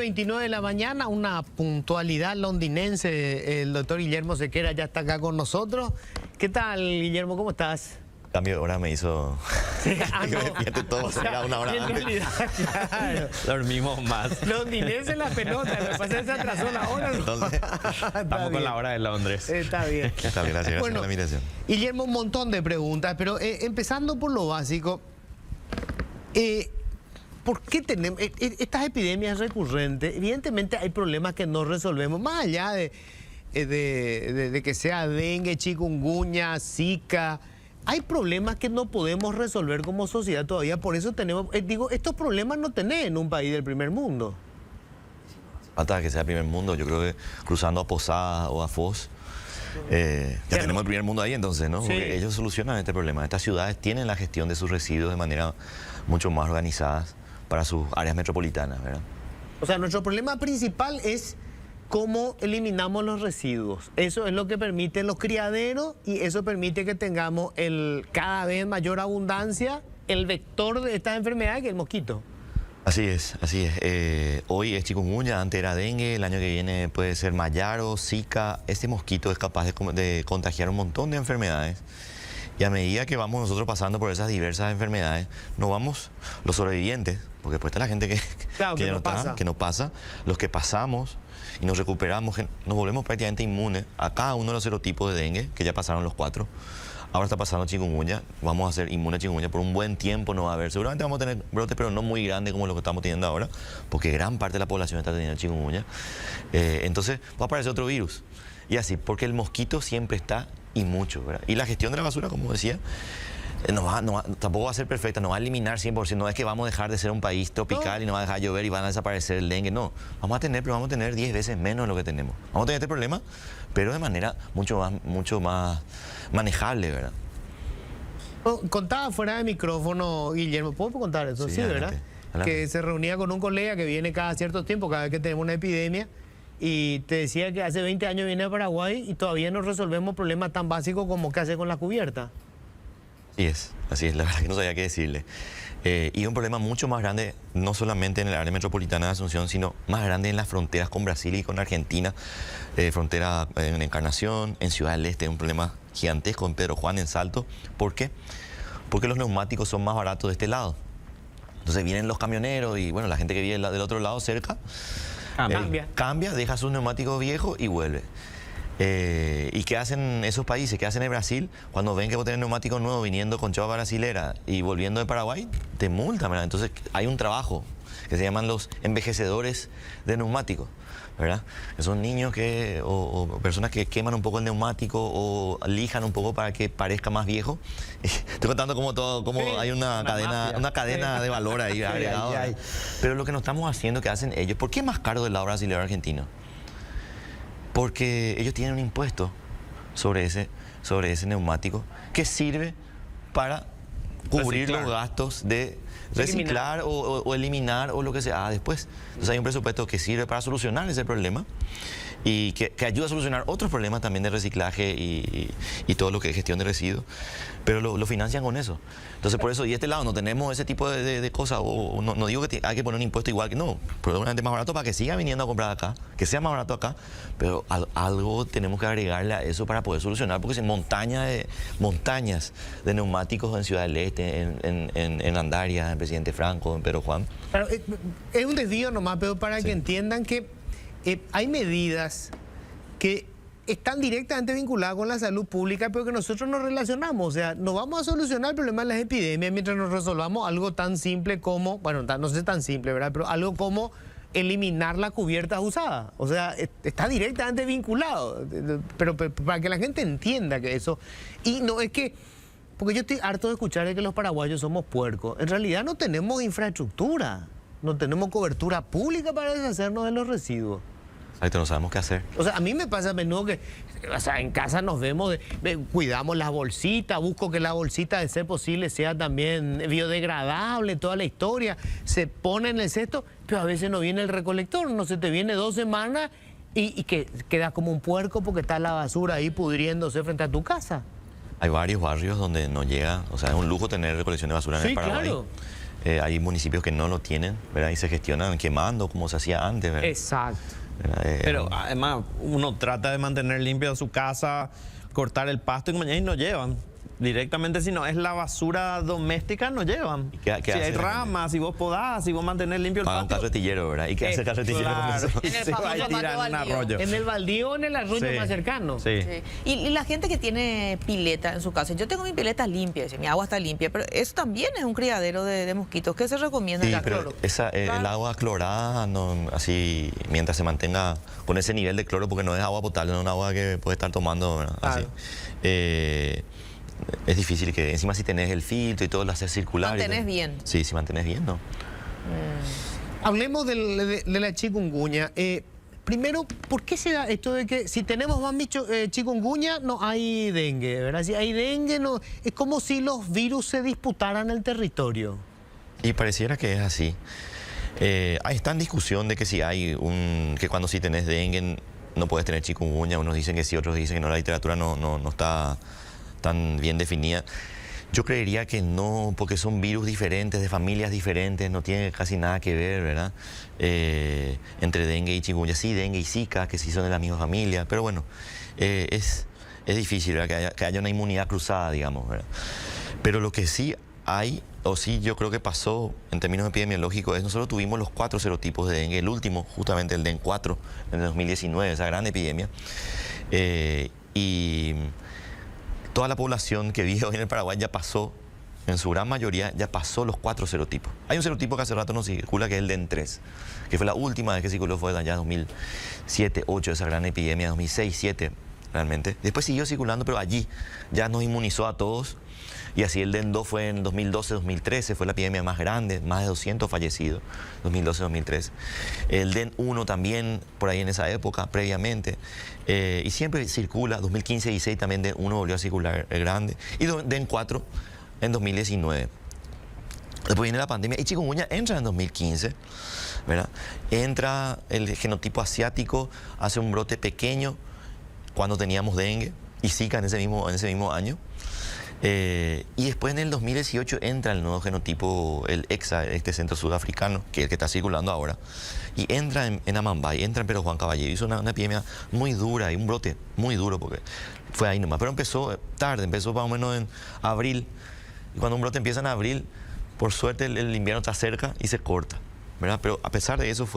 9:29 de la mañana, una puntualidad londinense. El doctor Guillermo Sequera ya está acá con nosotros. ¿Qué tal, Guillermo? ¿Cómo estás? Cambio de hora me hizo que me despierte todo, o sea, era una hora en antes. realidad, claro. Dormimos más. Londinense la pelota, me pasa que se atrasó la hora. Entonces, Estamos con la hora de Londres. Está bien. Está bien, gracias por la invitación. Guillermo, un montón de preguntas, pero empezando por lo básico, ¿por qué tenemos estas epidemias recurrentes? Evidentemente hay problemas que no resolvemos, más allá de que sea dengue, chikungunya, zika. Hay problemas que no podemos resolver como sociedad todavía, por eso tenemos, estos problemas no tenés en un país del primer mundo. Hasta que sea primer mundo, yo creo que cruzando a Posada o a Foz, ya tenemos el primer mundo ahí entonces, ¿no? Sí. Porque ellos solucionan este problema. Estas ciudades tienen la gestión de sus residuos de manera mucho más organizada para sus áreas metropolitanas, ¿verdad? O sea, nuestro problema principal es cómo eliminamos los residuos. Eso es lo que permite los criaderos y eso permite que tengamos cada vez mayor abundancia, el vector de estas enfermedades, que es el mosquito. Así es, así es. Hoy es chikungunya, antes era dengue, el año que viene puede ser mayaro, zika. Este mosquito es capaz de contagiar un montón de enfermedades. Y a medida que vamos nosotros pasando por esas diversas enfermedades, nos vamos, los sobrevivientes, porque después está la gente que no pasa, los que pasamos y nos recuperamos, nos volvemos prácticamente inmunes a cada uno de los serotipos de dengue, que ya pasaron los 4. Ahora está pasando chikungunya, vamos a ser inmunes a chikungunya por un buen tiempo, no va a haber. Seguramente vamos a tener brotes, pero no muy grandes como los que estamos teniendo ahora, porque gran parte de la población está teniendo chikungunya. Entonces va a aparecer otro virus. Y así, porque el mosquito siempre está y mucho, ¿verdad? Y la gestión de la basura, como decía, tampoco va a ser perfecta, no va a eliminar 100%, no es que vamos a dejar de ser un país tropical y no va a dejar llover y van a desaparecer el dengue, no. Vamos a tener 10 veces menos de lo que tenemos. Vamos a tener este problema, pero de manera mucho más manejable, ¿verdad? Contaba fuera de micrófono, Guillermo, ¿puedo contar eso? Sí, adelante, ¿verdad? adelante. Que se reunía con un colega que viene cada cierto tiempo, cada vez que tenemos una epidemia, y te decía que hace 20 años viene a Paraguay y todavía no resolvemos problemas tan básicos como qué hacer con la cubierta. Así es, la verdad que no sabía qué decirle. Y un problema mucho más grande, no solamente en el área metropolitana de Asunción, sino más grande en las fronteras con Brasil y con Argentina, frontera en Encarnación, en Ciudad del Este, un problema gigantesco en Pedro Juan, en Salto. ¿Por qué? Porque los neumáticos son más baratos de este lado. Entonces vienen los camioneros y bueno, la gente que vive del otro lado cerca, cambia, deja sus neumáticos viejos y vuelve. ¿Y qué hacen esos países? ¿Qué hacen en Brasil? Cuando ven que vos tenés neumáticos nuevos viniendo con chava brasilera y volviendo de Paraguay, te multan, ¿verdad? Entonces hay un trabajo que se llaman los envejecedores de neumáticos, ¿verdad? Que son niños o personas que queman un poco el neumático o lijan un poco para que parezca más viejo. Estoy contando como hay una cadena de valor ahí agregado. Pero lo que no estamos haciendo, que hacen ellos, ¿por qué es más caro del lado brasileño o argentino? Porque ellos tienen un impuesto sobre ese neumático que sirve para cubrir los gastos de reciclar o eliminar o lo que sea después. Entonces hay un presupuesto que sirve para solucionar ese problema y que ayuda a solucionar otros problemas también de reciclaje y todo lo que es gestión de residuos, pero lo financian con eso. Entonces por eso, y este lado no tenemos ese tipo de cosas, o no digo que hay que poner un impuesto igual que no, probablemente más barato para que siga viniendo a comprar acá, que sea más barato acá, pero algo tenemos que agregarle a eso para poder solucionar, porque si montañas de neumáticos en Ciudad del Este, en Andarias, en Presidente Franco, en Pedro Juan. Claro, es un desvío nomás, pero para que entiendan que hay medidas que están directamente vinculadas con la salud pública, pero que nosotros nos relacionamos. O sea, no vamos a solucionar el problema de las epidemias mientras nos resolvamos algo tan simple como, bueno, no sé tan simple, ¿verdad? Pero algo como eliminar la cubierta usada. O sea, está directamente vinculado. Pero para que la gente entienda que eso... Y no es que... Porque yo estoy harto de escuchar de que los paraguayos somos puercos. En realidad no tenemos infraestructura, no tenemos cobertura pública para deshacernos de los residuos. Exacto, no sabemos qué hacer. O sea, a mí me pasa a menudo que, o sea, en casa nos vemos, cuidamos las bolsitas, busco que la bolsita, de ser posible, sea también biodegradable, toda la historia, se pone en el cesto, pero a veces no viene el recolector, no se te viene 2 semanas y que queda como un puerco porque está la basura ahí pudriéndose frente a tu casa. Hay varios barrios donde no llega, o sea, es un lujo tener recolección de basura en el Paraguay. Claro. Hay municipios que no lo tienen, ¿verdad? Y se gestionan quemando como se hacía antes, ¿verdad? Exacto. Pero además uno trata de mantener limpia su casa, cortar el pasto y no llevan. Directamente, si no es la basura doméstica, no llevan. ¿Qué si hay hace la ramas, si vos podás, si vos mantenés limpio el Paga un patio. carretillero, ¿verdad? ¿Y qué hace el carretillero Claro, con y eso? En el se va famoso y tira en un baldío. arroyo. En el baldío o en el arroyo Sí. más cercano. Sí. Sí. Y la gente que tiene pileta en su casa, yo tengo mi pileta limpia, dice, mi agua está limpia, pero eso también es un criadero de mosquitos. ¿Qué se recomienda? Sí, ¿La pero cloro? el agua clorada, no, así, mientras se mantenga con ese nivel de cloro, porque no es agua potable, no es un agua que puedes estar tomando, ¿verdad? Así. Claro. Es difícil que, encima si tenés el filtro y todo lo haces circular. Mantenés bien. Sí, si mantenés bien, ¿no? Hablemos de la chikungunya. Primero, ¿por qué se da esto de que si tenemos más chikungunya no hay dengue, ¿verdad? Si hay dengue, no, es como si los virus se disputaran el territorio. Y pareciera que es así. Está en discusión de que si hay que cuando si tenés dengue no puedes tener chikungunya, unos dicen que sí, otros dicen que no, la literatura no está tan bien definida. Yo creería que no, porque son virus diferentes, de familias diferentes, no tiene casi nada que ver, ¿verdad? Entre dengue y chikungunya. Sí, dengue y zika, que sí son de la misma familia, pero bueno, es difícil, ¿verdad? Que haya una inmunidad cruzada, digamos, ¿verdad? Pero lo que sí hay, o sí yo creo que pasó en términos epidemiológicos, es nosotros tuvimos los 4 serotipos de dengue, el último, justamente el DEN 4, en el 2019, esa gran epidemia. Y toda la población que vive hoy en el Paraguay ya pasó, en su gran mayoría, ya pasó los 4 serotipos. Hay un serotipo que hace rato no circula, que es el DEN 3, que fue la última vez que circuló, fue allá en 2007, 2008, esa gran epidemia, 2006, 2007, realmente. Después siguió circulando, pero allí ya nos inmunizó a todos. Y así el DEN 2 fue en 2012, 2013, fue la epidemia más grande, más de 200 fallecidos, 2012, 2013. El DEN 1 también, por ahí en esa época, previamente. Y siempre circula, 2015 y 2016 también DEN 1 volvió a circular grande. Y DEN 4 en 2019. Después viene la pandemia y chikungunya entra en 2015, ¿verdad? Entra el genotipo asiático, hace un brote pequeño cuando teníamos dengue y zika en ese mismo año. Y después en el 2018 entra el nuevo genotipo, el EXA, este centro sudafricano, que es el que está circulando ahora, y entra en Amambay, entra en Pedro Juan Caballero. Hizo una epidemia muy dura y un brote muy duro, porque fue ahí nomás. Pero empezó tarde, empezó más o menos en abril. Y cuando un brote empieza en abril, por suerte el invierno está cerca y se corta, ¿verdad? Pero a pesar de eso,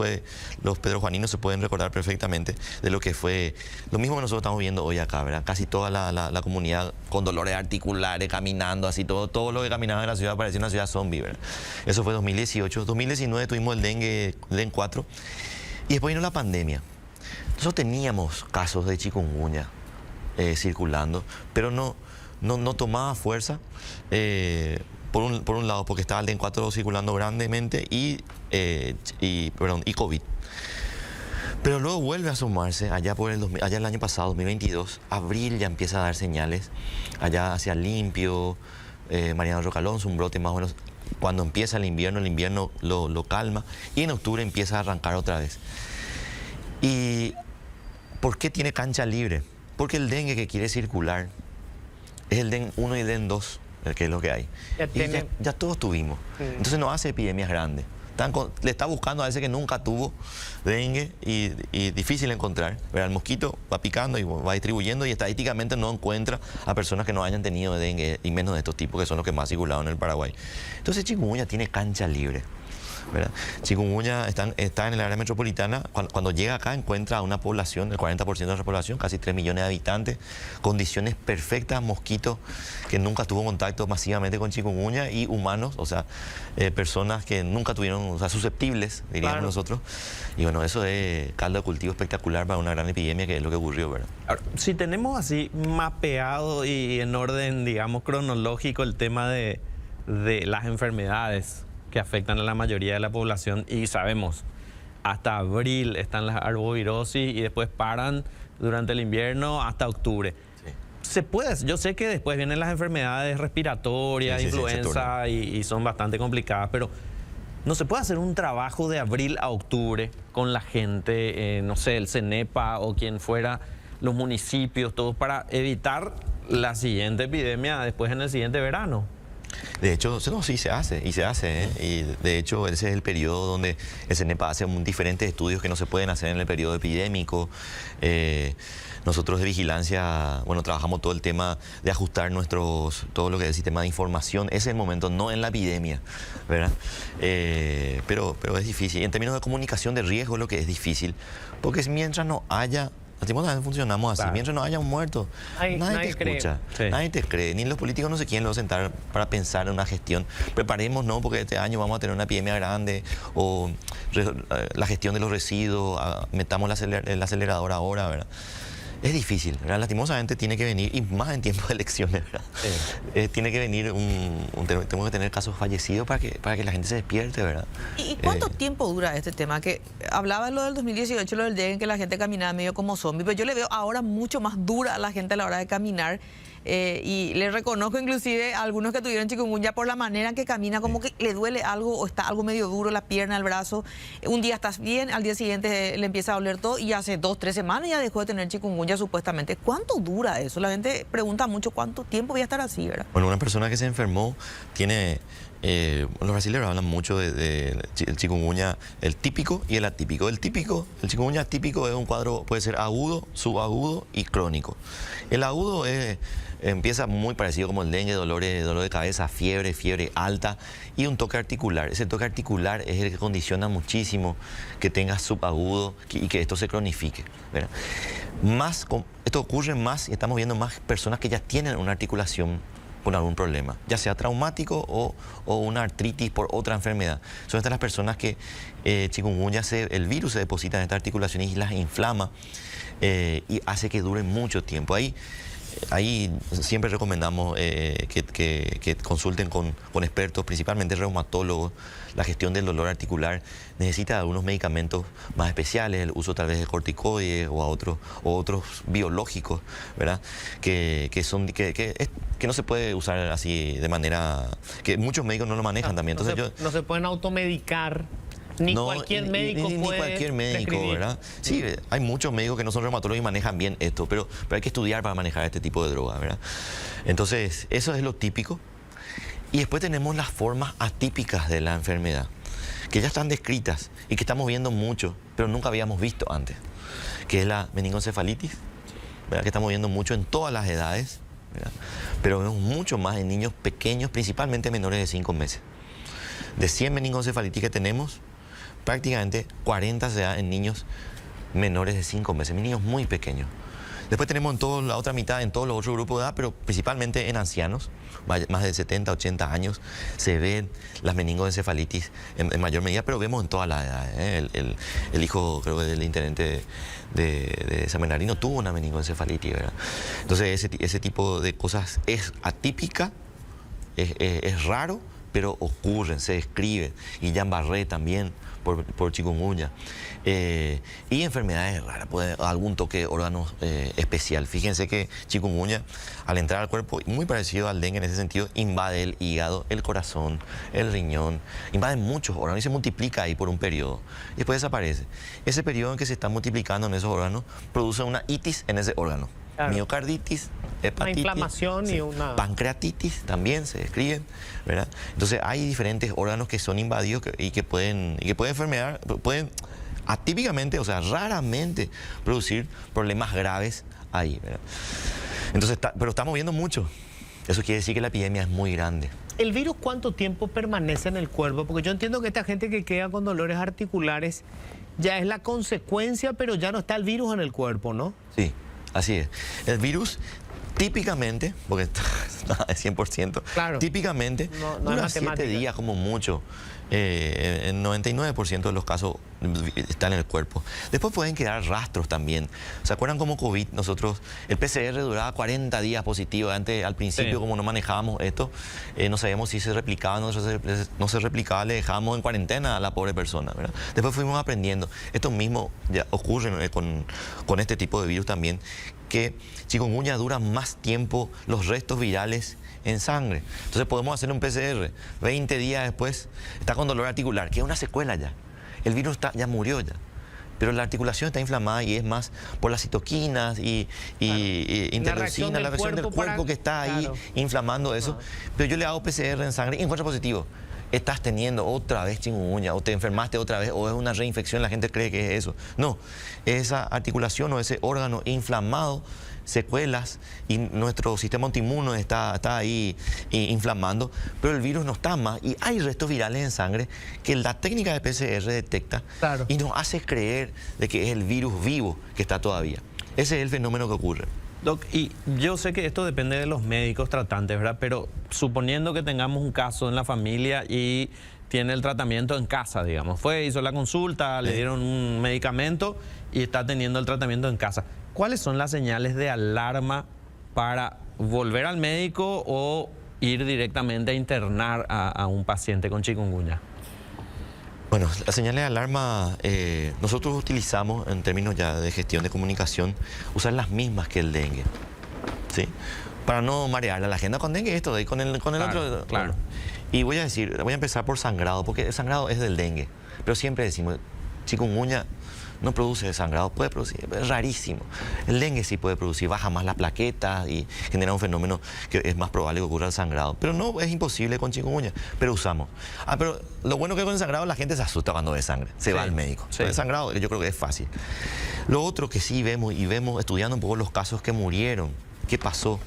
los pedrojuaninos se pueden recordar perfectamente de lo que fue lo mismo que nosotros estamos viendo hoy acá, ¿verdad? Casi toda la comunidad con dolores articulares, caminando, así todo lo que caminaba en la ciudad parecía una ciudad zombie, ¿verdad? Eso fue 2018. 2019 tuvimos el DEN 4 y después vino la pandemia. Nosotros teníamos casos de chikungunya circulando, pero no tomaba fuerza. Por un lado, porque estaba el DEN 4 circulando grandemente y COVID. Pero luego vuelve a sumarse, allá el año pasado, 2022, abril ya empieza a dar señales, allá hacia Limpio, Mariano Roca Alonso, un brote más o menos, cuando empieza el invierno lo calma y en octubre empieza a arrancar otra vez. ¿Y por qué tiene cancha libre? Porque el dengue que quiere circular es el DEN 1 y el DEN 2. Que es lo que hay. Ya todos tuvimos. Entonces no hace epidemias grandes. Le está buscando a ese que nunca tuvo dengue y difícil encontrar. El mosquito va picando y va distribuyendo y estadísticamente no encuentra a personas que no hayan tenido dengue y menos de estos tipos que son los que más circularon en el Paraguay. Entonces chikungunya tiene cancha libre, ¿verdad? Chikungunya está en el área metropolitana. Cuando llega acá encuentra a una población, el 40% de la población, casi 3 millones de habitantes, condiciones perfectas, mosquitos que nunca tuvo contacto masivamente con chikungunya y humanos, o sea, personas que nunca tuvieron, o sea, susceptibles, diríamos nosotros. Y bueno, eso es caldo de cultivo espectacular para una gran epidemia, que es lo que ocurrió, ¿verdad? Ahora, si tenemos así mapeado y en orden, digamos, cronológico el tema de las enfermedades que afectan a la mayoría de la población y sabemos, hasta abril están las arbovirosis y después paran durante el invierno hasta octubre. Sí. Se puede, yo sé que después vienen las enfermedades respiratorias, influenza y son bastante complicadas, pero ¿no se puede hacer un trabajo de abril a octubre con la gente, no sé, el CENEPA o quien fuera, los municipios, todos para evitar la siguiente epidemia después en el siguiente verano? De hecho, no, sí se hace, y se hace, ¿eh? Y de hecho ese es el periodo donde el CENEPA hace diferentes estudios que no se pueden hacer en el periodo epidémico. Nosotros de vigilancia, bueno, trabajamos todo el tema de ajustar todo lo que es el sistema de información. Ese es el momento, no en la epidemia, ¿verdad? Pero es difícil. Y en términos de comunicación de riesgo, lo que es difícil, porque es mientras no haya... También funcionamos así. Claro. Mientras no haya un muerto, nadie te escucha, nadie te cree. Ni los políticos no se quieren luego sentar para pensar en una gestión. Preparemos, ¿no? Porque este año vamos a tener una epidemia grande, o la gestión de los residuos, metamos el acelerador ahora, ¿verdad? Es difícil, ¿verdad? Lastimosamente tiene que venir, y más en tiempos de elecciones, ¿verdad? Sí. Tiene que venir tenemos que tener casos fallecidos para que la gente se despierte, ¿verdad? ¿Y cuánto tiempo dura este tema? Que hablaba lo del 2018, lo del dengue, que la gente caminaba medio como zombie, pero yo le veo ahora mucho más dura a la gente a la hora de caminar. Y le reconozco inclusive a algunos que tuvieron chikungunya por la manera en que camina, como que le duele algo o está algo medio duro, la pierna, el brazo. Un día estás bien, al día siguiente le empieza a doler todo y hace 2, 3 semanas ya dejó de tener chikungunya supuestamente. ¿Cuánto dura eso? La gente pregunta mucho cuánto tiempo voy a estar así, ¿verdad? Bueno, una persona que se enfermó tiene... los brasileños hablan mucho del chikungunya, el típico y el atípico. El chikungunya típico es un cuadro, puede ser agudo, subagudo y crónico. El agudo empieza muy parecido como el dengue, dolor de cabeza, fiebre alta y un toque articular. Ese toque articular es el que condiciona muchísimo que tengas subagudo y que esto se cronifique, ¿verdad? Esto ocurre más y estamos viendo más personas que ya tienen una articulación por algún problema, ya sea traumático o una artritis por otra enfermedad. Son estas las personas que chikungunya, el virus se deposita en estas articulaciones y las inflama y hace que dure mucho tiempo. Ahí siempre recomendamos que consulten con expertos, principalmente reumatólogos. La gestión del dolor articular necesita algunos medicamentos más especiales, el uso tal vez de corticoides o otros biológicos, ¿verdad? Que no se puede usar así de manera... que muchos médicos no lo manejan también. Entonces no se pueden automedicar. Ni cualquier médico ni cualquier médico, ¿verdad? Sí, hay muchos médicos que no son reumatólogos y manejan bien esto, pero hay que estudiar para manejar este tipo de droga, ¿verdad? Entonces, eso es lo típico. Y después tenemos las formas atípicas de la enfermedad, que ya están descritas y que estamos viendo mucho, pero nunca habíamos visto antes, que es la meningoencefalitis, ¿verdad? Que estamos viendo mucho en todas las edades, ¿verdad? Pero vemos mucho más en niños pequeños, principalmente menores de 5 meses. De 100 meningoencefalitis que tenemos, prácticamente 40 se da en niños menores de 5 meses, niños muy pequeños. Después tenemos en la otra mitad, en todos los otros grupos de edad, pero principalmente en ancianos, más de 70, 80 años, se ven las meningoencefalitis en mayor medida, pero vemos en todas las edades, ¿eh? El hijo, creo que del intendente de San Bernardino tuvo una meningoencefalitis, ¿verdad? Entonces ese tipo de cosas es atípica, es raro, pero ocurren, se describen. Y Guillain-Barré también por chikungunya. Y enfermedades raras, algún toque de órgano especial. Fíjense que chikungunya, al entrar al cuerpo, muy parecido al dengue en ese sentido, invade el hígado, el corazón, el riñón, invade muchos órganos y se multiplica ahí por un periodo. Y después desaparece. Ese periodo en que se está multiplicando en esos órganos produce una itis en ese órgano. Claro. Miocarditis, hepatitis, una inflamación, sí, y una... pancreatitis también se describen, ¿verdad? Entonces hay diferentes órganos que son invadidos y que pueden atípicamente, o sea, raramente producir problemas graves ahí, ¿verdad? Entonces, pero estamos viendo mucho. Eso quiere decir que la epidemia es muy grande. ¿El virus cuánto tiempo permanece en el cuerpo? Porque yo entiendo que esta gente que queda con dolores articulares ya es la consecuencia, pero ya no está el virus en el cuerpo, ¿no? Sí. Así es. El virus típicamente, porque está de 100%, claro, típicamente dura 7 días como mucho. En 99% de los casos están en el cuerpo. Después pueden quedar rastros también. ¿Se acuerdan cómo COVID? Nosotros, el PCR duraba 40 días positivo. Antes, al principio, sí, como no manejábamos esto, no sabíamos si se replicaba o no se replicaba, le dejábamos en cuarentena a la pobre persona, ¿verdad? Después fuimos aprendiendo. Esto mismo ya ocurre con este tipo de virus también, que chikungunya dura más tiempo los restos virales en sangre. Entonces podemos hacer un PCR, 20 días después está con dolor articular, que es una secuela ya. El virus ya murió ya. pero la articulación está inflamada y es más por las citoquinas y interleucina, la reacción del cuerpo que está ahí inflamando eso. Pero yo le hago PCR en sangre y encuentro positivo. Estás teniendo otra vez chikungunya, o te enfermaste otra vez, o es una reinfección, la gente cree que es eso. No, esa articulación o ese órgano inflamado, secuelas, y nuestro sistema autoinmune está ahí inflamando, pero el virus no está más, y hay restos virales en sangre que la técnica de PCR detecta y nos hace creer de que es el virus vivo que está todavía. Ese es el fenómeno que ocurre. Doc, y yo sé que esto depende de los médicos tratantes, ¿verdad? Pero suponiendo que tengamos un caso en la familia y tiene el tratamiento en casa, digamos. Hizo la consulta, le dieron un medicamento y está teniendo el tratamiento en casa. ¿Cuáles son las señales de alarma para volver al médico o ir directamente a internar a un paciente con chikungunya? Bueno, las señales de alarma, nosotros utilizamos, en términos ya de gestión de comunicación, usar las mismas que el dengue, ¿sí? Para no marearle a la agenda con dengue esto, con el otro. Claro. Y voy a empezar por sangrado, porque el sangrado es del dengue. Pero siempre decimos, chikungunya no produce sangrado, puede producir, es rarísimo. El dengue sí puede producir, baja más las plaquetas y genera un fenómeno que es más probable que ocurra el sangrado. Pero no es imposible con chikungunya, pero usamos. Pero lo bueno que con el sangrado la gente se asusta cuando ve sangre, se va al médico. El sangrado yo creo que es fácil. Lo otro que sí vemos estudiando un poco los casos que murieron, qué pasó,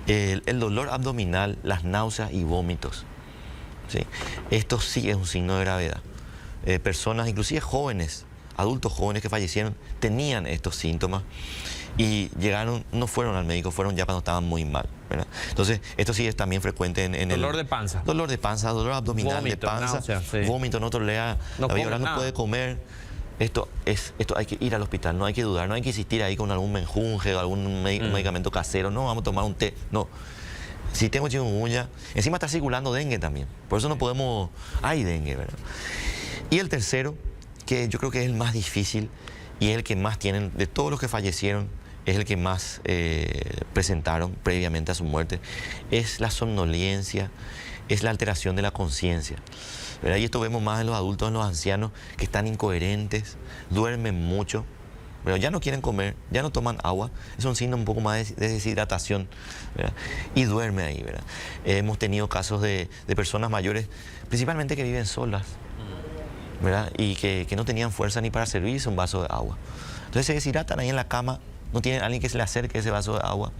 el dolor abdominal, las náuseas y vómitos. ¿Sí? Esto sí es un signo de gravedad. Personas, inclusive jóvenes, adultos jóvenes que fallecieron, tenían estos síntomas y no fueron al médico, fueron ya cuando estaban muy mal, ¿verdad? Entonces, esto sí es también frecuente en el... Dolor de panza. Dolor de panza, dolor abdominal, vómito, de panza, náusea, vómito, no tolera, no puede comer. Esto hay que ir al hospital, no hay que dudar, no hay que insistir ahí con algún menjunje o algún medicamento casero, no, vamos a tomar un té, no. Si tengo chikungunya, encima está circulando dengue también, por eso no podemos... Hay dengue, ¿verdad? Y el tercero, que yo creo que es el más difícil y es el que más tienen, de todos los que fallecieron, es el que más presentaron previamente a su muerte, es la somnolencia, es la alteración de la conciencia. ¿Verdad? Y esto vemos más en los adultos, en los ancianos, que están incoherentes, duermen mucho, pero ya no quieren comer, ya no toman agua, es un signo un poco más de deshidratación, ¿verdad? Y duerme ahí, ¿verdad? Hemos tenido casos de personas mayores, principalmente que viven solas, ¿verdad? Y que no tenían fuerza ni para servirse un vaso de agua. Entonces se deshidratan ahí en la cama, no tienen alguien que se le acerque ese vaso de agua.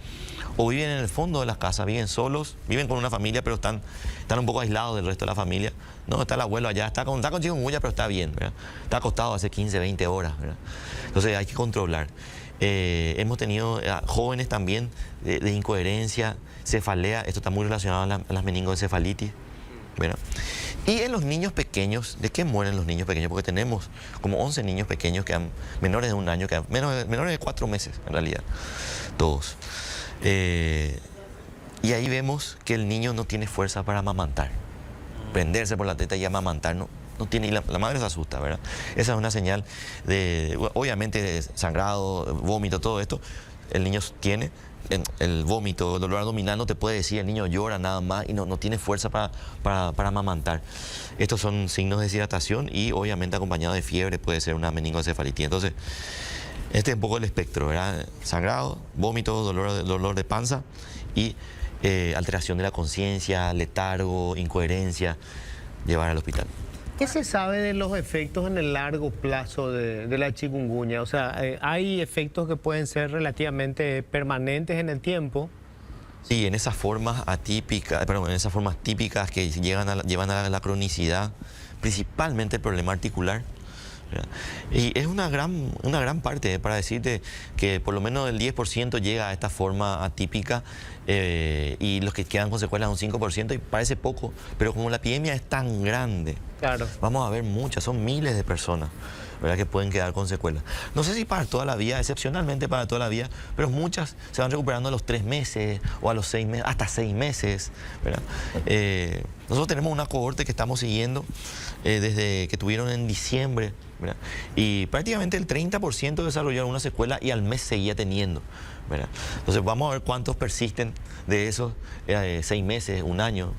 O viven en el fondo de las casas, viven solos, viven con una familia, pero están un poco aislados del resto de la familia. No, está el abuelo allá, está con chikungunya, pero está bien, ¿verdad? Está acostado hace 15, 20 horas, ¿verdad? Entonces hay que controlar. Hemos tenido jóvenes también de incoherencia, cefalea, esto está muy relacionado a las meningoencefalitis, ¿verdad? Y en los niños pequeños, ¿de qué mueren los niños pequeños? Porque tenemos como 11 niños pequeños que han menores de un año, menores de 4 meses en realidad, todos. Y ahí vemos que el niño no tiene fuerza para amamantar. Prenderse por la teta y amamantar no tiene, y la madre se asusta, ¿verdad? Esa es una señal obviamente, de sangrado, vómito, todo esto. El niño tiene el vómito, el dolor abdominal, no te puede decir, el niño llora nada más y no tiene fuerza para amamantar. Estos son signos de deshidratación y obviamente acompañado de fiebre, puede ser una meningoencefalitis. Entonces, este es un poco el espectro, ¿verdad? Sangrado, vómito, dolor de panza y alteración de la conciencia, letargo, incoherencia, llevar al hospital. ¿Qué se sabe de los efectos en el largo plazo de la chikungunya? O sea, ¿hay efectos que pueden ser relativamente permanentes en el tiempo? Sí, en esas formas atípicas, en esas formas típicas que llevan a la cronicidad, principalmente el problema articular, ¿verdad? Y es una gran parte, para decirte que por lo menos el 10% llega a esta forma atípica y los que quedan con secuelas un 5%, y parece poco, pero como la epidemia es tan grande, claro, vamos a ver muchas, son miles de personas, ¿verdad?, que pueden quedar con secuelas. No sé si para toda la vida, excepcionalmente para toda la vida, pero muchas se van recuperando a los 3 meses o a los 6 meses, hasta 6 meses, ¿verdad? Nosotros tenemos una cohorte que estamos siguiendo desde que tuvieron en diciembre, ¿verdad? Y prácticamente el 30% desarrollaron una secuela y al mes seguía teniendo, ¿verdad? Entonces vamos a ver cuántos persisten de esos 6 meses, un año.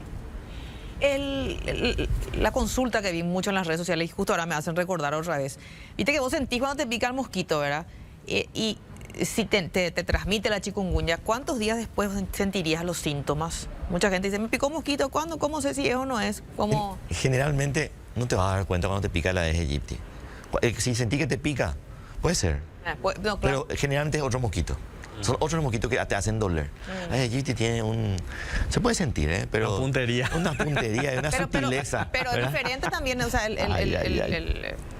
La consulta que vi mucho en las redes sociales y justo ahora me hacen recordar otra vez. Viste que vos sentís cuando te pica el mosquito, ¿verdad? Y si te transmite la chikungunya, ¿cuántos días después sentirías los síntomas? Mucha gente dice, me picó mosquito, ¿cuándo? ¿Cómo sé si es o no es? ¿Cómo? Generalmente no te vas a dar cuenta cuando te pica la Aedes aegypti. Si sentí que te pica, puede ser. No, claro. Pero generalmente es otro mosquito. Son otros mosquitos que te hacen doler. Aedes aegypti tiene un... Se puede sentir, ¿eh? Pero Una puntería. Una puntería y una sutileza. Pero es ¿verdad? diferente también, o sea,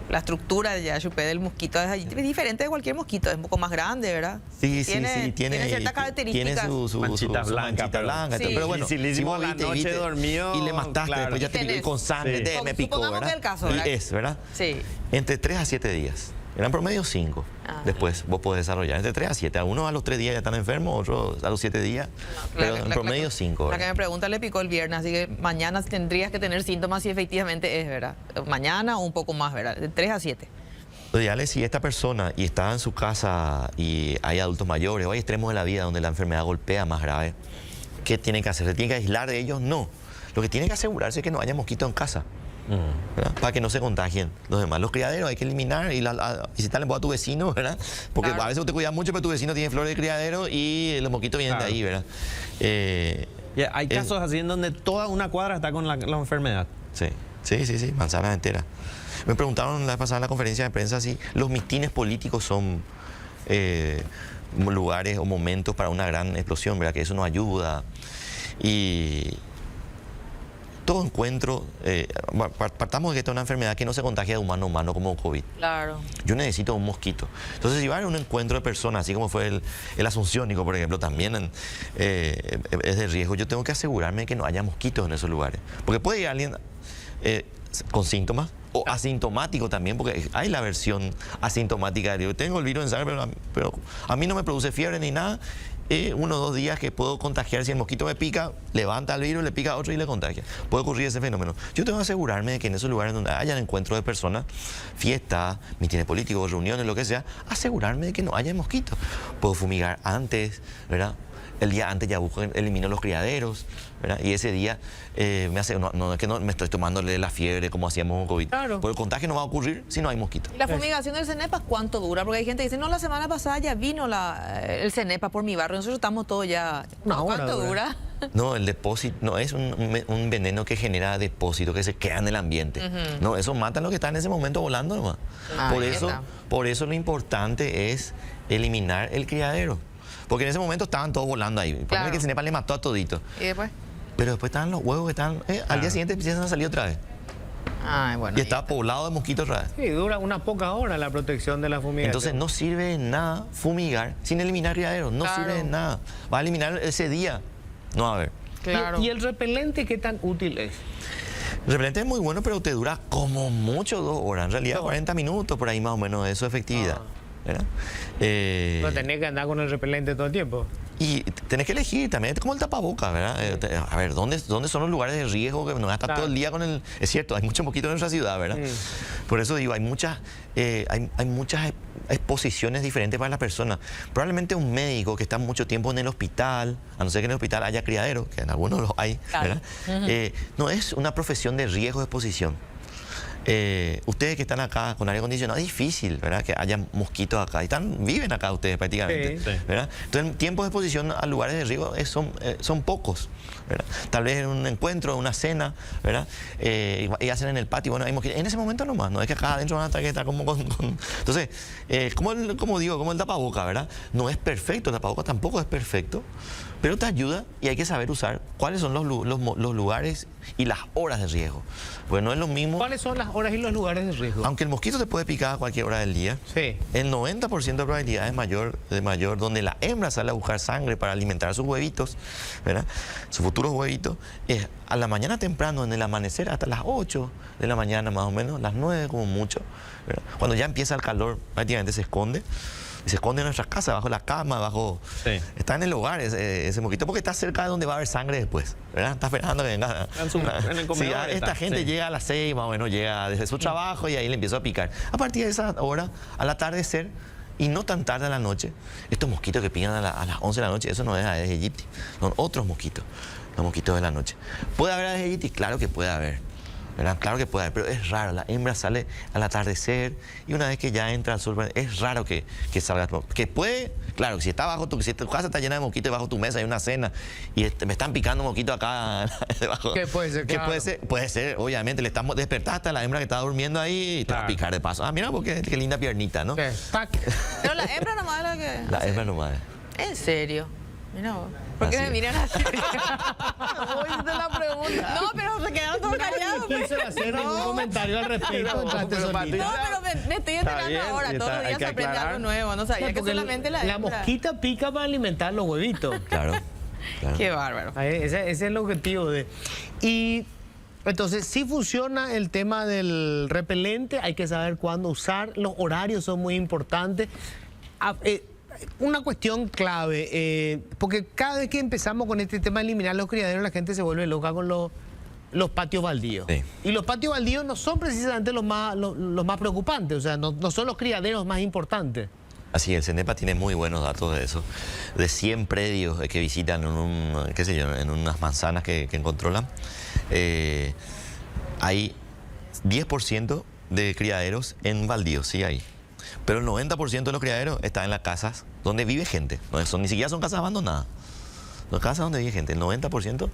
la estructura de chupé del mosquito es diferente de cualquier mosquito, es un poco más grande, ¿verdad? Sí, tiene ciertas características. Tiene su manchita blanca, blanca. sí. Pero bueno, si vos la viste, noche dormido, y le mataste, claro. después ya te picó con sangre, Sí. me picó, Supongamos ¿verdad? que el caso, Y ¿verdad? es, ¿verdad? Sí. Entre 3 a 7 días. Eran promedio 5. Después vos podés desarrollar entre 3 a 7. Algunos a los 3 días ya están enfermos, otros a los 7 días. Pero en promedio 5. La que me pregunta le picó el viernes, así que mañana tendrías que tener síntomas si efectivamente es, ¿verdad? Mañana o un poco más, ¿verdad? De 3 a 7. Lo ideal es si esta persona y está en su casa y hay adultos mayores o hay extremos de la vida donde la enfermedad golpea más grave, ¿qué tiene que hacer? ¿Se tiene que aislar de ellos? No. Lo que tiene que asegurarse es que no haya mosquitos en casa. ¿Verdad? Para que no se contagien los demás. Los criaderos hay que eliminar y visitarle a tu vecino, ¿verdad? Porque Claro. a veces te cuidas mucho, pero tu vecino tiene flores de criadero y los mosquitos vienen Claro. de ahí, ¿verdad? Ya, hay casos así en donde toda una cuadra está con la enfermedad. Sí, manzanas enteras. Me preguntaron la vez pasada en la conferencia de prensa si los mítines políticos son lugares o momentos para una gran explosión, ¿verdad? Que eso nos ayuda. Y todo encuentro, partamos de que esta es una enfermedad que no se contagia de humano a humano como COVID. Claro. Yo necesito un mosquito. Entonces, si va a un encuentro de personas, así como fue el asunciónico, por ejemplo, también es de riesgo, yo tengo que asegurarme de que no haya mosquitos en esos lugares. Porque puede ir alguien con síntomas o asintomático también, porque hay la versión asintomática. Yo tengo el virus en sangre, pero a mí no me produce fiebre ni nada. 1 o 2 días que puedo contagiar. Si el mosquito me pica, levanta el virus, le pica a otro y le contagia. Puede ocurrir ese fenómeno. Yo tengo que asegurarme de que en esos lugares donde hayan encuentros de personas, fiestas, mítines políticos, reuniones, lo que sea, asegurarme de que no haya mosquitos. Puedo fumigar antes, ¿verdad? El día antes ya elimino los criaderos, ¿verdad? Y ese día no es que no me estoy tomándole la fiebre como hacíamos con COVID. Claro. Porque el contagio no va a ocurrir si no hay mosquitos. ¿Y la fumigación del CENEPA cuánto dura? Porque hay gente que dice, no, la semana pasada ya vino el CENEPA por mi barrio, nosotros estamos todos ya... Una hora ¿Cuánto dura. dura? No, el depósito no es un veneno que genera depósito, que se queda en el ambiente. No, eso mata a lo que está en ese momento volando nomás. Ahí está. Por eso lo importante es eliminar el criadero. Porque en ese momento estaban todos volando ahí. Por Claro. que el CENEPA le mató a todito. ¿Y después? Pero después estaban los huevos que estaban... Al día siguiente empiezan a salir otra vez. Ay, bueno. Y estaba poblado de mosquitos otra vez. Sí, dura unas pocas horas la protección de la fumigación. Entonces no sirve de nada fumigar sin eliminar criaderos. No Claro. sirve de nada. Va a eliminar ese día. No va a ver. Claro. ¿Y el repelente qué tan útil es? El repelente es muy bueno, pero te dura como mucho 2 horas. En realidad 40 minutos por ahí más o menos de su efectividad. ¿Verdad? No tenés que andar con el repelente todo el tiempo. Y tenés que elegir también, es como el tapaboca, ¿verdad? A ver, ¿dónde son los lugares de riesgo que no vas a estar Claro. todo el día con el... Es cierto, hay muchos mosquitos en nuestra ciudad, ¿verdad? Por eso digo, hay muchas exposiciones diferentes para las personas. Probablemente un médico que está mucho tiempo en el hospital, a no ser que en el hospital haya criadero, que en algunos los hay, Claro. ¿verdad? No es una profesión de riesgo de exposición. Ustedes que están acá con aire acondicionado, es difícil, ¿verdad? Que haya mosquitos acá. Viven acá ustedes prácticamente, Sí. ¿verdad? Entonces, tiempos de exposición a lugares de riesgo son pocos, ¿verdad? Tal vez en un encuentro, una cena, ¿verdad? Y hacen en el patio, bueno, hay mosquitos. En ese momento nomás, no es que acá adentro van a estar como Entonces, como el tapaboca, ¿verdad? No es perfecto, el tapaboca tampoco es perfecto, pero te ayuda y hay que saber usar cuáles son los lugares y las horas de riesgo. Pues no es lo mismo... ¿Cuáles son las horas y los lugares de riesgo? Aunque el mosquito te puede picar a cualquier hora del día, Sí. el 90% de probabilidad es mayor donde la hembra sale a buscar sangre para alimentar sus huevitos, ¿verdad? Sus futuros huevitos, es a la mañana temprano, en el amanecer, hasta las 8 de la mañana más o menos, las 9 como mucho, ¿verdad? Cuando ya empieza el calor, prácticamente se esconde. Y se esconde en nuestras casas, bajo la cama, Sí. Está en el hogar ese mosquito, porque está cerca de donde va a haber sangre después, ¿verdad? Está esperando que venga. En el comedor Sí, está, esta gente sí. llega a las 6, más o menos, llega desde su trabajo y ahí le empieza a picar. A partir de esa hora, al atardecer, y no tan tarde a la noche, estos mosquitos que pican a las 11 de la noche, eso no es Aedes aegypti, son otros mosquitos los mosquitos de la noche. ¿Puede haber Aedes aegypti? Claro que puede haber, ¿verdad? Claro que puede haber, pero es raro. La hembra sale al atardecer y una vez que ya entra al sol, es raro que salga. Que puede, claro, si está bajo si tu casa está llena de mosquitos, bajo tu mesa hay una cena y me están picando mosquitos acá debajo. ¿Qué puede ser? ¿Qué Claro. puede ser, obviamente, le estamos despertaste a la hembra que está durmiendo ahí y te va a Claro. picar de paso. Ah, mira, porque qué linda piernita, ¿no? Tac. Pero la hembra nomás es la que... La hembra nomás. ¿En serio? Mira vos. ¿Por qué Así me es. miran así? Voy de la pregunta. No, pero se quedaron todos callados. No quise hacer ningún comentario al respecto. entraste pero solita. No, pero me estoy enterando bien, ahora. y Todos los hay días que se aprende aclarar. algo nuevo. No sabía que Porque solamente la la hembra. mosquita pica para alimentar los huevitos. Claro. Claro. Qué bárbaro. Ese es el objetivo de... Y entonces, si funciona el tema del repelente, hay que saber cuándo usar, los horarios son muy importantes. Una cuestión clave, porque cada vez que empezamos con este tema de eliminar los criaderos, la gente se vuelve loca con los patios baldíos. Sí. Y los patios baldíos no son precisamente los más preocupantes, o sea, no son los criaderos más importantes. Así, el CENEPA tiene muy buenos datos de eso. De 100 predios que visitan en unas manzanas que controlan, hay 10% de criaderos en baldíos, sí hay. Pero el 90% de los criaderos están en las casas donde vive gente. Ni siquiera son casas abandonadas. Son casas donde vive gente. El 90%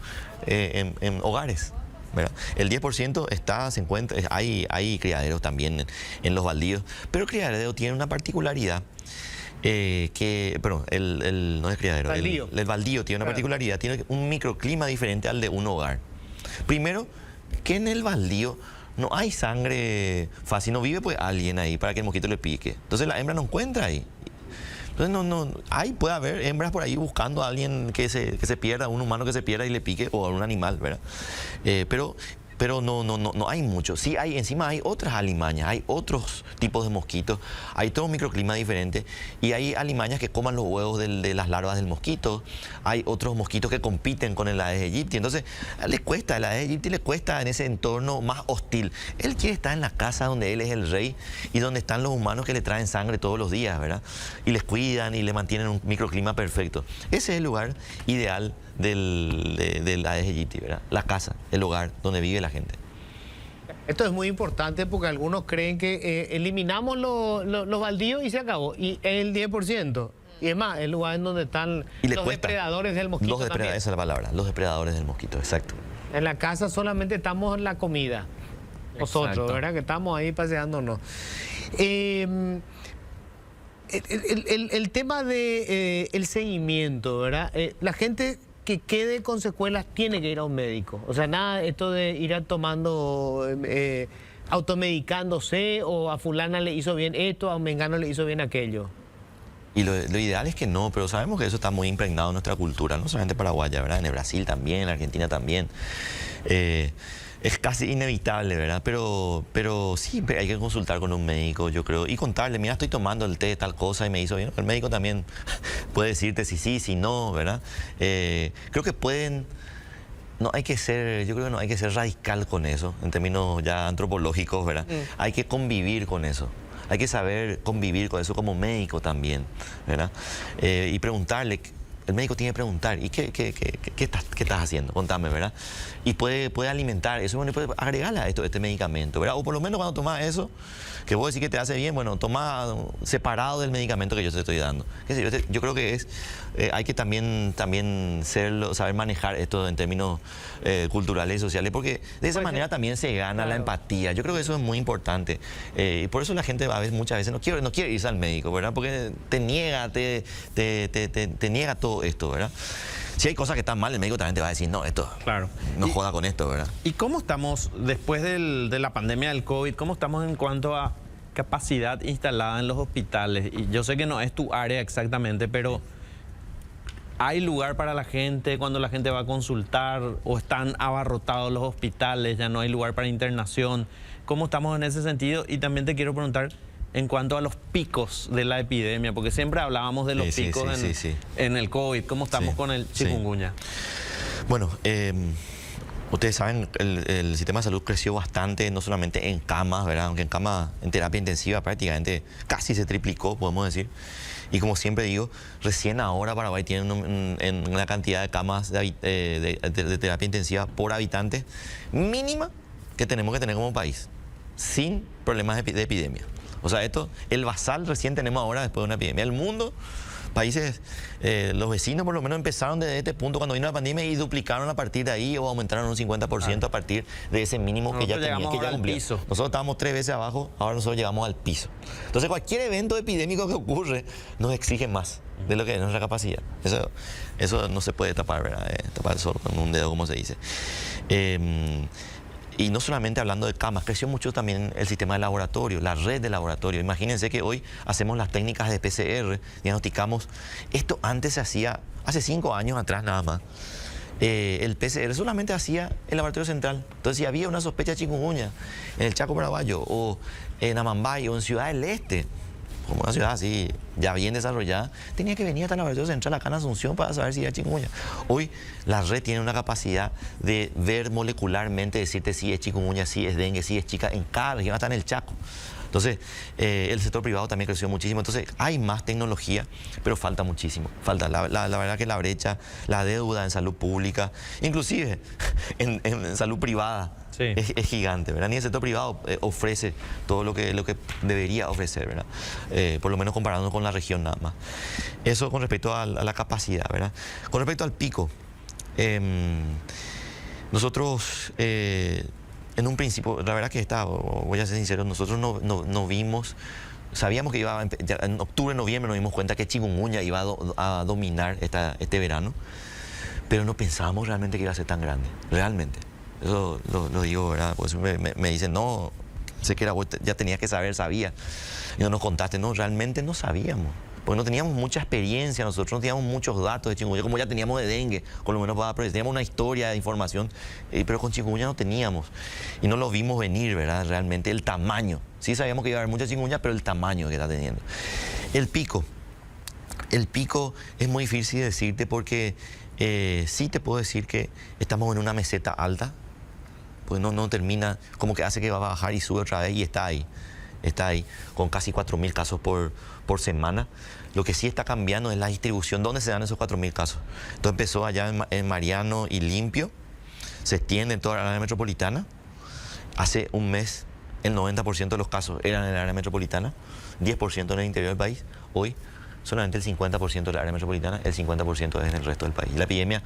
en hogares, ¿verdad? El 10% se encuentra, hay criaderos también en los baldíos. Pero el criadero tiene una particularidad. No es criadero. Baldío. El baldío tiene una particularidad. Tiene un microclima diferente al de un hogar. Primero, que en el baldío no hay sangre fácil, no vive pues alguien ahí para que el mosquito le pique. Entonces la hembra no encuentra ahí. Entonces puede haber hembras por ahí buscando a alguien que se pierda, un humano que se pierda y le pique, o a un animal, ¿verdad? Pero no hay mucho. Sí hay, encima hay otras alimañas, hay otros tipos de mosquitos, hay todo un microclima diferente y hay alimañas que coman los huevos de las larvas del mosquito, hay otros mosquitos que compiten con el Aedes aegypti. Entonces, el Aedes aegypti le cuesta en ese entorno más hostil. Él quiere estar en la casa donde él es el rey y donde están los humanos que le traen sangre todos los días, ¿verdad? Y les cuidan y le mantienen un microclima perfecto. Ese es el lugar ideal del Aedes aegypti, ¿verdad? La casa, el hogar donde vive la gente. Esto es muy importante porque algunos creen que eliminamos los baldíos y se acabó. Y es el 10%. Y es más, el lugar en donde están Y le los cuesta. depredadores del mosquito también. Esa es la palabra, los depredadores del mosquito, exacto. En la casa solamente estamos en la comida. Nosotros, Exacto. ¿verdad? Que estamos ahí paseándonos. El tema de el seguimiento, ¿verdad? La gente que quede con secuelas tiene que ir a un médico. O sea, nada esto de ir tomando, automedicándose, o a fulana le hizo bien esto, a un mengano le hizo bien aquello. Y lo ideal es que no, pero sabemos que eso está muy impregnado en nuestra cultura, no solamente paraguaya, ¿verdad? En el Brasil también, en Argentina también. Es casi inevitable, ¿verdad? Pero sí, hay que consultar con un médico, yo creo, y contarle, mira, estoy tomando el té de tal cosa y me hizo bien. El médico también puede decirte si sí, si no, ¿verdad? Creo que pueden... yo creo que no hay que ser radical con eso, en términos ya antropológicos, ¿verdad? Hay que convivir con eso. Hay que saber convivir con eso como médico también, ¿verdad? Y preguntarle, el médico tiene que preguntar, ¿y qué estás haciendo? Contame, ¿verdad? Y puede alimentar eso, bueno, y puede agregarle a este medicamento, ¿verdad? O por lo menos cuando tomas eso, que vos decís que te hace bien, bueno, toma separado del medicamento que yo te estoy dando. Yo creo que hay que también saber manejar esto en términos culturales y sociales, porque de esa manera también se gana la empatía. Yo creo que eso es muy importante. Y por eso la gente muchas veces no quiere irse al médico, ¿verdad? Porque te niega todo esto, ¿verdad? Si hay cosas que están mal, el médico también te va a decir, no, esto, Claro. no joda con esto, ¿verdad? ¿Y cómo estamos, después de la pandemia del COVID, cómo estamos en cuanto a capacidad instalada en los hospitales? Y yo sé que no es tu área exactamente, pero ¿hay lugar para la gente cuando la gente va a consultar, o están abarrotados los hospitales, ya no hay lugar para internación? ¿Cómo estamos en ese sentido? Y también te quiero preguntar en cuanto a los picos de la epidemia, porque siempre hablábamos de los picos en el COVID. ¿Cómo estamos con el chikungunya? Bueno, Ustedes saben, el sistema de salud creció bastante, no solamente en camas, ¿verdad? Aunque en camas, en terapia intensiva prácticamente casi se triplicó, podemos decir. Y como siempre digo, recién ahora Paraguay tiene una cantidad de camas de terapia intensiva por habitante mínima que tenemos que tener como país, sin problemas de epidemia. O sea, el basal recién tenemos ahora después de una epidemia. El mundo, países, los vecinos por lo menos empezaron desde este punto cuando vino la pandemia y duplicaron a partir de ahí o aumentaron un 50% a partir de ese mínimo que ya tenían, que ya cumplían. Nosotros estábamos 3 veces abajo, ahora nosotros llegamos al piso. Entonces cualquier evento epidémico que ocurre nos exige más de lo que es nuestra capacidad. Eso no se puede tapar, ¿verdad? Tapar el sol con un dedo, como se dice. Y no solamente hablando de camas, creció mucho también el sistema de laboratorio, la red de laboratorio. Imagínense que hoy hacemos las técnicas de PCR, diagnosticamos. Esto antes se hacía, hace 5 años atrás nada más. El PCR solamente hacía el laboratorio central. Entonces, si había una sospecha de chikungunya en el Chaco Paraguayo, o en Amambay, o en Ciudad del Este, como una ciudad así, ya bien desarrollada, tenía que venir hasta el laboratorio central acá en Asunción para saber si era chikungunya. Hoy la red tiene una capacidad de ver molecularmente, decirte si es chikungunya, si es dengue, si es Zika, en cada región, hasta en el Chaco. Entonces, el sector privado también creció muchísimo. Entonces, hay más tecnología, pero falta muchísimo. Falta, la verdad que la brecha, la deuda en salud pública, inclusive en salud privada, sí, es gigante, ¿verdad? Ni el sector privado ofrece todo lo que debería ofrecer, ¿verdad? Por lo menos comparando con la región nada más. Eso con respecto a la capacidad, ¿verdad? Con respecto al pico, nosotros... en un principio, la verdad que voy a ser sincero, nosotros no vimos, sabíamos que en octubre, noviembre nos dimos cuenta que chikungunya iba a dominar este verano, pero no pensábamos realmente que iba a ser tan grande, realmente. Eso lo digo, ¿verdad? Pues me dicen, no, sé que ya tenías que saber, sabía, y no nos contaste, no, realmente no sabíamos. Porque no teníamos mucha experiencia, nosotros no teníamos muchos datos de chikungunya, como ya teníamos de dengue, con lo menos teníamos una historia de información, pero con chikungunya no teníamos. Y no lo vimos venir, ¿verdad? Realmente el tamaño. Sí sabíamos que iba a haber mucha chikungunya, pero el tamaño que está teniendo. El pico es muy difícil de decirte porque sí te puedo decir que estamos en una meseta alta, pues no termina, como que hace que va a bajar y sube otra vez y está ahí. Está ahí, con casi 4.000 casos por semana. Lo que sí está cambiando es la distribución, ¿dónde se dan esos 4.000 casos? Entonces empezó allá en Mariano y Limpio, se extiende en toda la área metropolitana. Hace un mes el 90% de los casos eran en el área metropolitana, 10% en el interior del país. Hoy solamente el 50% de la área metropolitana, el 50% es en el resto del país. La epidemia,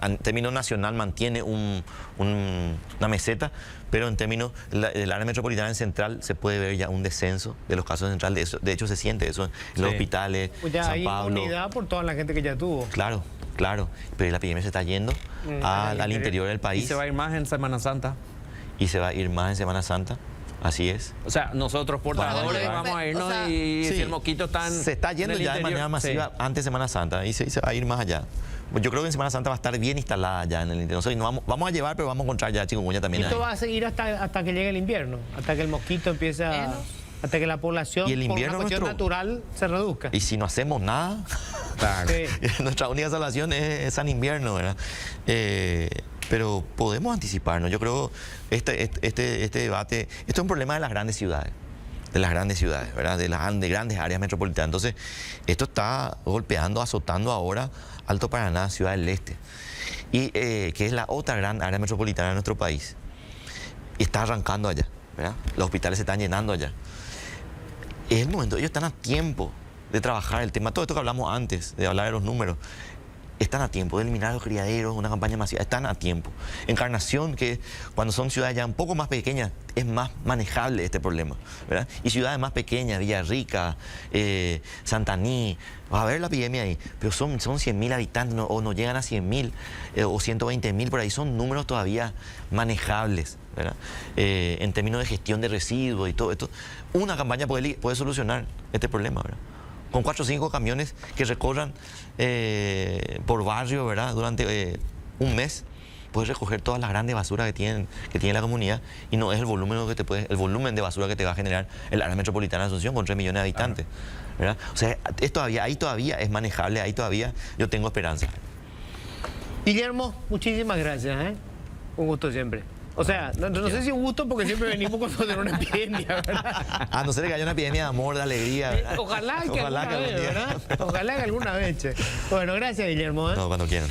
en términos nacional, mantiene una meseta, pero en términos del área metropolitana en central se puede ver ya un descenso de los casos en central. De hecho, se siente eso en los hospitales, pues ya San Pablo. Hay unidad por toda la gente que ya tuvo. Claro, pero la epidemia se está yendo al interior del país. Y se va a ir más en Semana Santa. Y se va a ir más en Semana Santa. Así es. O sea, nosotros portadores vamos a irnos, o sea, y sí, si el mosquito está se está yendo ya de manera masiva antes de Semana Santa y se va a ir más allá. Yo creo que en Semana Santa va a estar bien instalada ya en el interior. Entonces, vamos a llevar, pero vamos a encontrar ya chikungunya también. Esto ahí va a seguir hasta que llegue el invierno, hasta que el mosquito empiece hasta que la población, y el invierno, por una cuestión natural, se reduzca. Y si no hacemos nada, claro, nuestra única salvación es San Invierno, ¿verdad? Pero podemos anticiparnos. Yo creo este debate, esto es un problema de las grandes ciudades, ¿verdad? De grandes áreas metropolitanas. Entonces, esto está golpeando, azotando ahora Alto Paraná, Ciudad del Este, y que es la otra gran área metropolitana de nuestro país. Y está arrancando allá, ¿verdad? Los hospitales se están llenando allá. Es el momento, ellos están a tiempo de trabajar el tema. Todo esto que hablamos antes, de hablar de los números, están a tiempo de eliminar los criaderos, una campaña masiva, están a tiempo. Encarnación, que cuando son ciudades ya un poco más pequeñas, es más manejable este problema, ¿verdad? Y ciudades más pequeñas, Villarrica, Santaní, va a haber la epidemia ahí, pero son 100.000 habitantes, o no llegan a 100.000 o 120.000 por ahí, son números todavía manejables, ¿verdad? En términos de gestión de residuos y todo esto, una campaña puede solucionar este problema, ¿verdad? Con 4 o 5 camiones que recorran por barrio, ¿verdad? Durante un mes, puedes recoger todas las grandes basuras que tiene la comunidad, y no es el volumen el volumen de basura que te va a generar el área metropolitana de Asunción con 3 millones de habitantes, ¿verdad? O sea, ahí todavía es manejable, ahí todavía yo tengo esperanza. Guillermo, muchísimas gracias, Un gusto siempre. O sea, no sé si un gusto porque siempre venimos cuando tenemos una epidemia, ¿verdad? A no ser que haya una epidemia de amor, de alegría, ¿verdad? Ojalá que Ojalá alguna que algún vez, día. ¿verdad? Ojalá que alguna vez, che. Bueno, gracias, Guillermo. ¿eh? No, cuando quieran.